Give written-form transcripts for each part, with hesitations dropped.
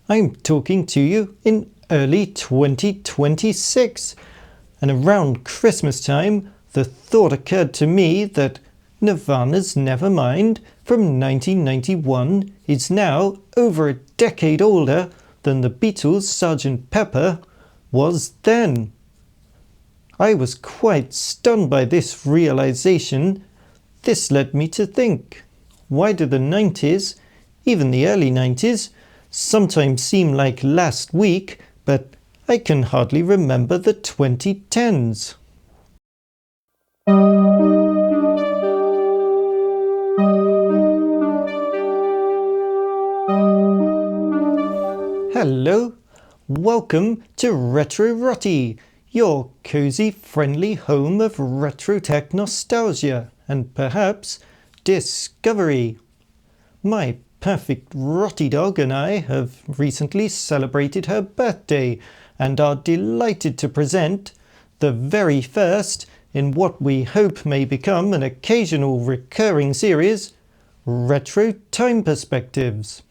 I'm talking to you in early 2026, and around Christmas time the thought occurred to me that Nirvana's Nevermind from 1991 is now over a decade older than the Beatles' Sgt. Pepper was then. I was quite stunned by this realization. This led me to think, why do the 90s, even the early 90s, sometimes seem like last week, but I can hardly remember the 2010s? Hello, welcome to Retro Rottie, your cosy, friendly home of retro tech nostalgia and perhaps discovery. My perfect Rottie dog and I have recently celebrated her birthday and are delighted to present the very first in what we hope may become an occasional recurring series, Retro Time Perspectives.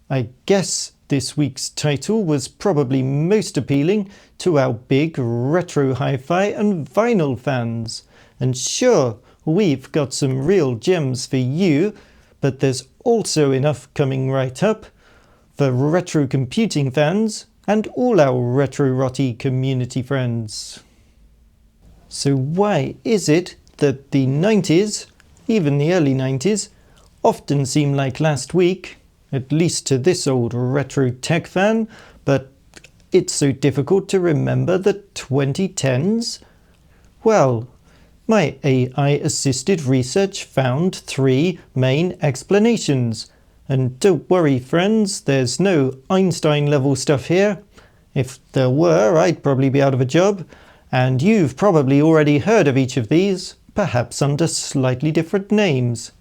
I guess this week's title was probably most appealing to our big retro hi-fi and vinyl fans. And sure, we've got some real gems for you, but there's also enough coming right up for retro computing fans and all our Retro Rottie community friends. So why is it that the 90s, even the early 90s, often seem like last week, at least to this old retro tech fan, but it's so difficult to remember the 2010s? Well, my AI-assisted research found 3 main explanations. And don't worry friends, there's no Einstein-level stuff here. If there were, I'd probably be out of a job. And you've probably already heard of each of these, perhaps under slightly different names.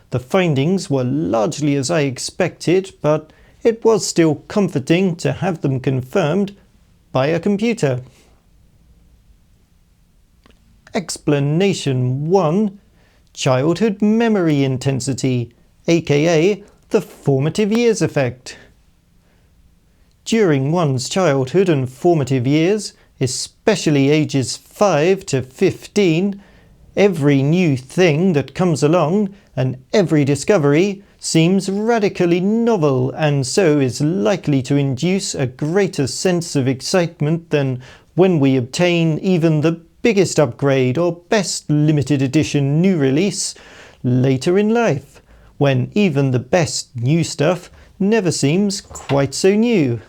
The findings were largely as I expected, but it was still comforting to have them confirmed by a computer. Explanation 1. Childhood memory intensity, aka the formative years effect. During one's childhood and formative years, especially ages 5 to 15, every new thing that comes along and every discovery seems radically novel and so is likely to induce a greater sense of excitement than when we obtain even the biggest upgrade or best limited edition new release later in life, when even the best new stuff never seems quite so new.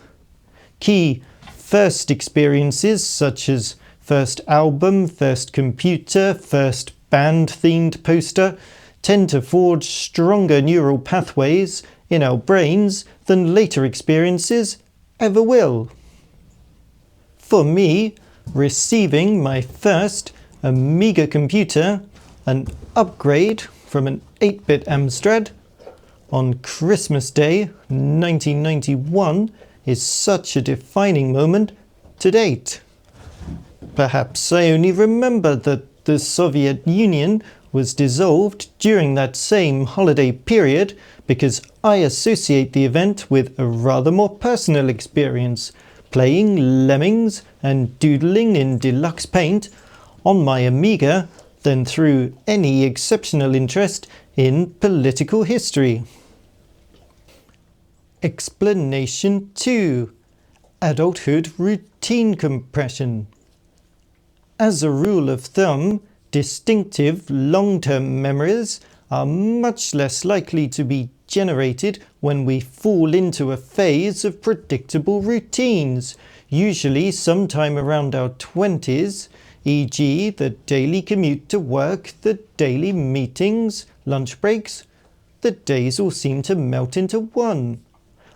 Key first experiences such as first album, first computer, first band-themed poster tend to forge stronger neural pathways in our brains than later experiences ever will. For me, receiving my first Amiga computer, an upgrade from an 8-bit Amstrad, on Christmas Day 1991 is such a defining moment to date. Perhaps I only remember that the Soviet Union was dissolved during that same holiday period because I associate the event with a rather more personal experience, playing Lemmings and doodling in Deluxe Paint on my Amiga than through any exceptional interest in political history. Explanation 2. Adulthood routine compression. As a rule of thumb, distinctive long-term memories are much less likely to be generated when we fall into a phase of predictable routines, usually sometime around our 20s, e.g. the daily commute to work, the daily meetings, lunch breaks. The days all seem to melt into one.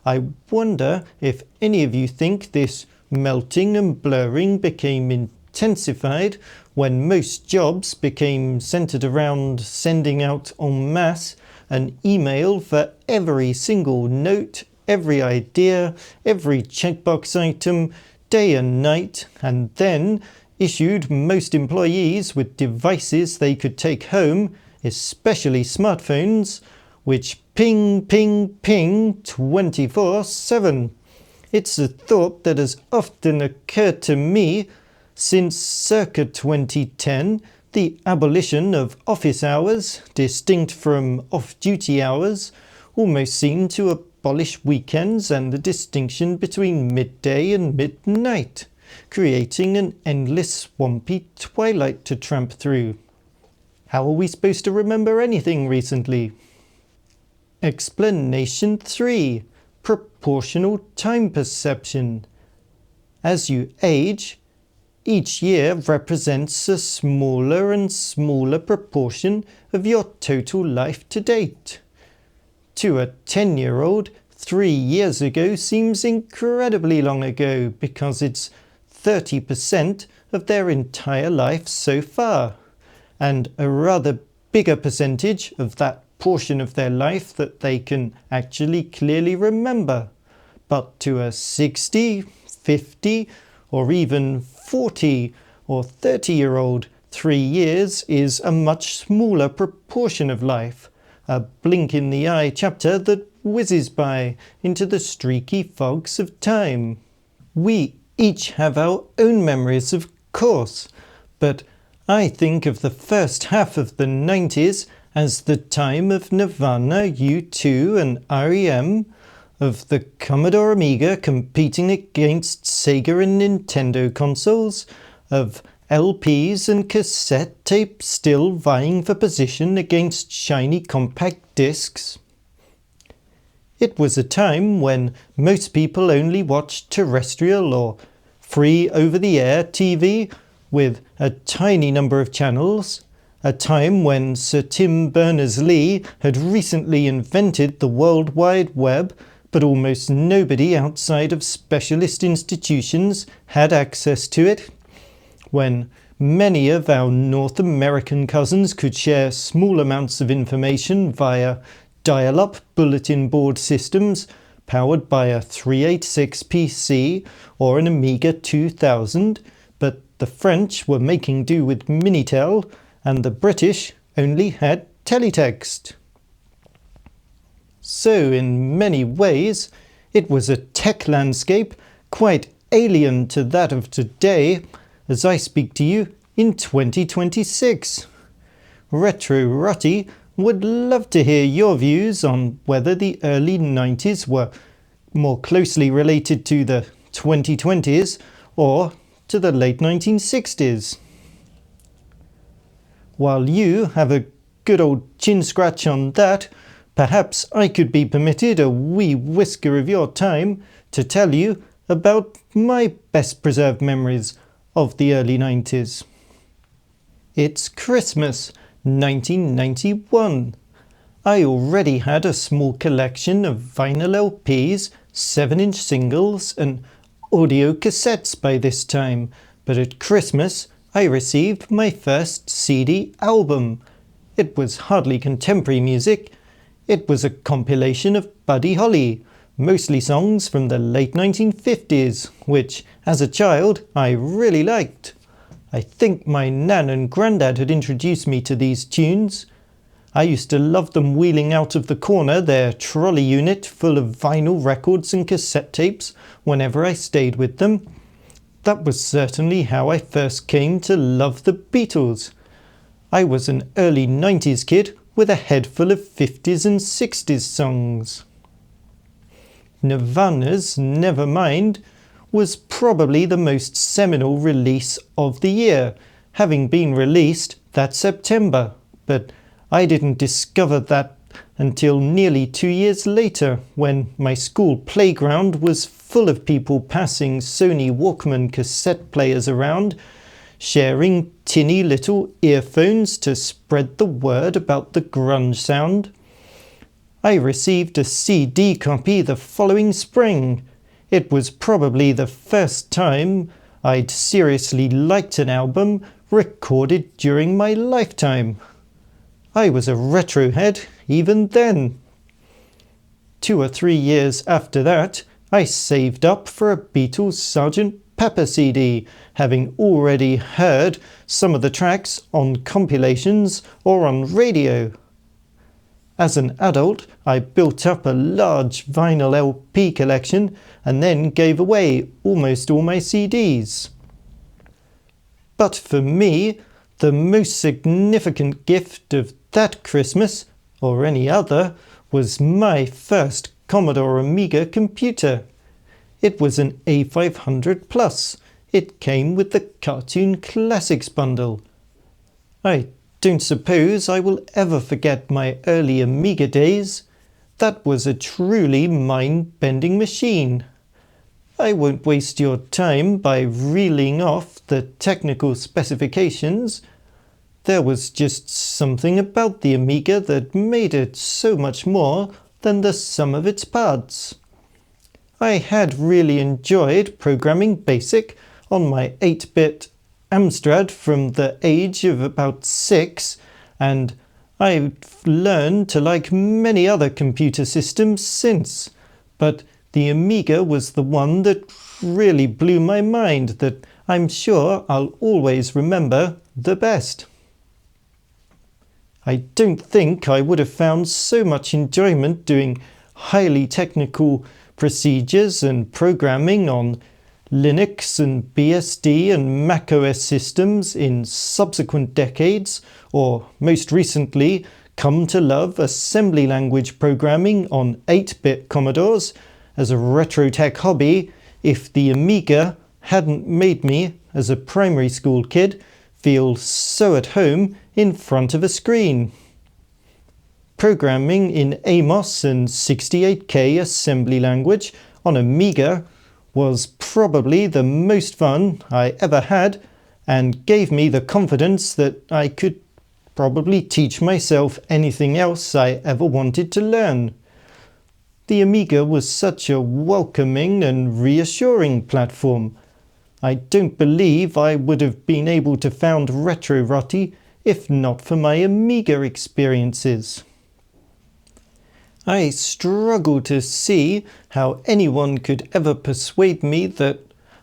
I wonder if any of you think this melting and blurring became intensified when most jobs became centered around sending out en masse an email for every single note, every idea, every checkbox item, day and night, and then issued most employees with devices they could take home, especially smartphones, which ping, ping, ping 24/7. It's a thought that has often occurred to me since circa 2010, the abolition of office hours, distinct from off-duty hours, almost seemed to abolish weekends and the distinction between midday and midnight, creating an endless swampy twilight to tramp through. How are we supposed to remember anything recently? Explanation 3. Proportional time perception. As you age, each year represents a smaller and smaller proportion of your total life to date. To a 10-year-old, 3 years ago seems incredibly long ago because it's 30% of their entire life so far, and a rather bigger percentage of that portion of their life that they can actually clearly remember. But to a 60, 50, or even 40 or 30-year-old, 3 years is a much smaller proportion of life, a blink-in-the-eye chapter that whizzes by into the streaky fogs of time. We each have our own memories, of course, but I think of the first half of the 90s as the time of Nirvana, U2 and REM, of the Commodore Amiga competing against Sega and Nintendo consoles, of LPs and cassette tapes still vying for position against shiny compact discs. It was a time when most people only watched terrestrial or free over-the-air TV with a tiny number of channels, a time when Sir Tim Berners-Lee had recently invented the World Wide Web, but almost nobody outside of specialist institutions had access to it, when many of our North American cousins could share small amounts of information via dial-up bulletin board systems powered by a 386 PC or an Amiga 2000, but the French were making do with Minitel, and the British only had teletext. So in many ways, it was a tech landscape quite alien to that of today as I speak to you in 2026. Retro Rottie would love to hear your views on whether the early 90s were more closely related to the 2020s or to the late 1960s. While you have a good old chin scratch on that, perhaps I could be permitted a wee whisker of your time to tell you about my best preserved memories of the early 90s. It's Christmas 1991. I already had a small collection of vinyl LPs, 7-inch singles and audio cassettes by this time, but at Christmas I received my first CD album. It was hardly contemporary music. It was a compilation of Buddy Holly, mostly songs from the late 1950s, which, as a child, I really liked. I think my nan and granddad had introduced me to these tunes. I used to love them wheeling out of the corner their trolley unit full of vinyl records and cassette tapes whenever I stayed with them. That was certainly how I first came to love the Beatles. I was an early 90s kid with a head full of 50s and 60s songs. Nirvana's Nevermind was probably the most seminal release of the year, having been released that September, but I didn't discover that until nearly 2 years later, when my school playground was full of people passing Sony Walkman cassette players around, sharing tinny little earphones to spread the word about the grunge sound. I received a CD copy the following spring. It was probably the first time I'd seriously liked an album recorded during my lifetime. I was a retrohead even then. 2 or 3 years after that, I saved up for a Beatles Sgt. Pepper CD, having already heard some of the tracks on compilations or on radio. As an adult, I built up a large vinyl LP collection and then gave away almost all my CDs. But for me, the most significant gift of that Christmas, or any other, was my first Commodore Amiga computer. It was an A500 Plus. It came with the Cartoon Classics bundle. I don't suppose I will ever forget my early Amiga days. That was a truly mind-bending machine. I won't waste your time by reeling off the technical specifications. There was just something about the Amiga that made it so much more than the sum of its parts. I had really enjoyed programming BASIC on my 8-bit Amstrad from the age of about 6, and I've learned to like many other computer systems since, but the Amiga was the one that really blew my mind, that I'm sure I'll always remember the best. I don't think I would have found so much enjoyment doing highly technical procedures and programming on Linux and BSD and macOS systems in subsequent decades, or most recently come to love assembly language programming on 8-bit Commodores as a retro tech hobby, if the Amiga hadn't made me, as a primary school kid, feel so at home in front of a screen. Programming in Amos and 68K assembly language on Amiga was probably the most fun I ever had, and gave me the confidence that I could probably teach myself anything else I ever wanted to learn. The Amiga was such a welcoming and reassuring platform. I don't believe I would have been able to found Rottie if not for my Amiga experiences. I struggle to see how anyone could ever persuade me that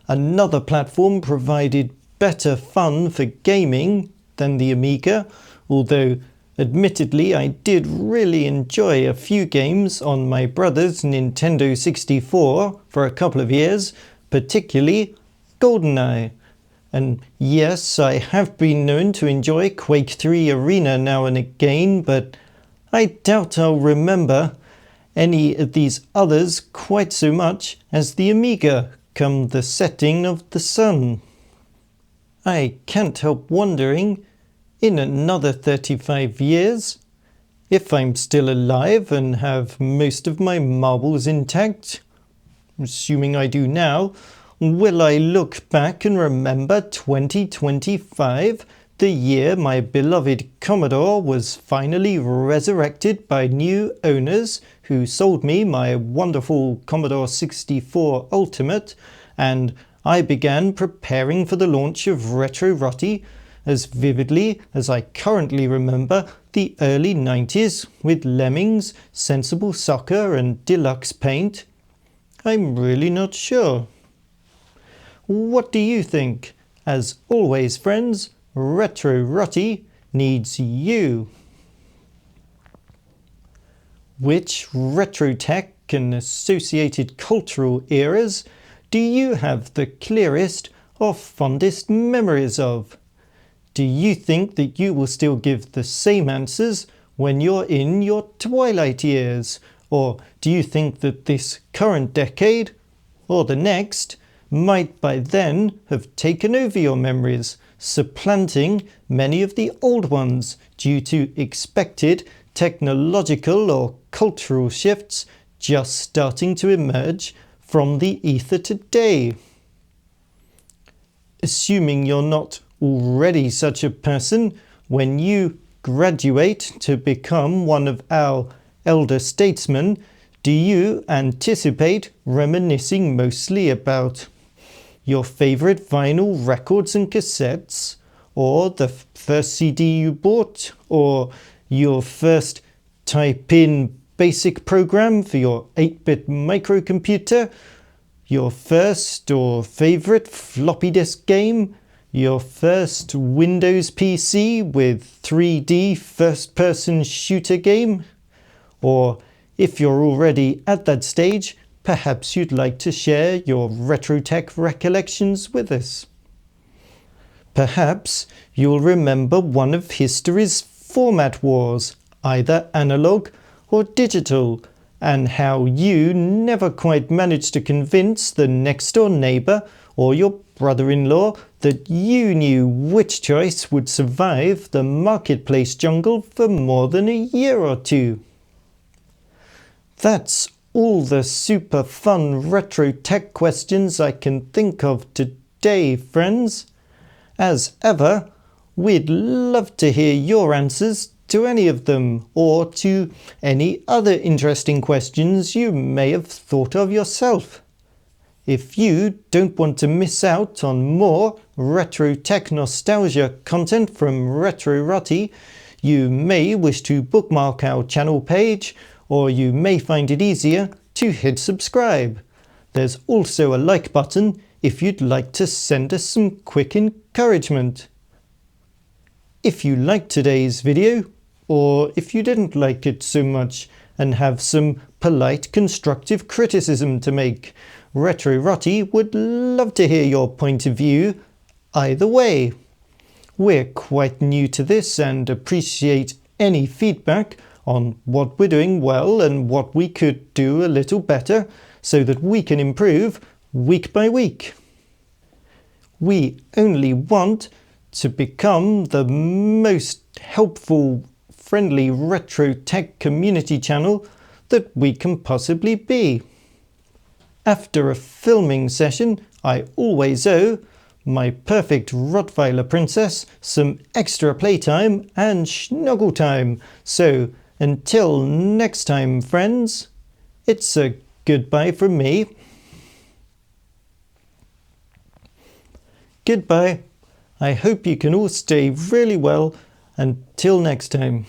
another platform provided better fun for gaming than the Amiga, although admittedly I did really enjoy a few games on my brother's Nintendo 64 for a couple of years, particularly GoldenEye. And yes, I have been known to enjoy Quake 3 Arena now and again, but I doubt I'll remember any of these others quite so much as the Amiga come the setting of the sun. I can't help wondering, in another 35 years, if I'm still alive and have most of my marbles intact, assuming I do now, will I look back and remember 2025, the year my beloved Commodore was finally resurrected by new owners who sold me my wonderful Commodore 64 Ultimate, and I began preparing for the launch of Retro Rottie as vividly as I currently remember the early 90s with Lemmings, Sensible Soccer and Deluxe Paint? I'm really not sure. What do you think? As always, friends, Retro Rottie needs you. Which retro tech and associated cultural eras do you have the clearest or fondest memories of? Do you think that you will still give the same answers when you're in your twilight years? Or do you think that this current decade, or the next, might by then have taken over your memories, supplanting many of the old ones due to expected technological or cultural shifts just starting to emerge from the ether today? Assuming you're not already such a person, when you graduate to become one of our elder statesmen, do you anticipate reminiscing mostly about your favourite vinyl records and cassettes, or the first CD you bought, or your first type-in basic program for your 8-bit microcomputer, your first or favourite floppy disk game, your first Windows PC with 3D first-person shooter game, Or if you're already at that stage, perhaps you'd like to share your retro tech recollections with us. Perhaps you'll remember one of history's format wars, either analog or digital, and how you never quite managed to convince the next-door neighbour or your brother-in-law that you knew which choice would survive the marketplace jungle for more than a year or two. That's all the super fun retro tech questions I can think of today, friends. As ever, we'd love to hear your answers to any of them, or to any other interesting questions you may have thought of yourself. If you don't want to miss out on more retro tech nostalgia content from Retro Rottie, you may wish to bookmark our channel page, or you may find it easier to hit subscribe. There's also a like button if you'd like to send us some quick encouragement. If you liked today's video, or if you didn't like it so much and have some polite constructive criticism to make, Retro Rottie would love to hear your point of view either way. We're quite new to this and appreciate any feedback on what we're doing well and what we could do a little better so that we can improve week by week. We only want to become the most helpful, friendly retro tech community channel that we can possibly be. After a filming session, I always owe my perfect Rottweiler princess some extra playtime and snuggle time. So until next time, friends, it's a goodbye from me. Goodbye. I hope you can all stay really well until next time.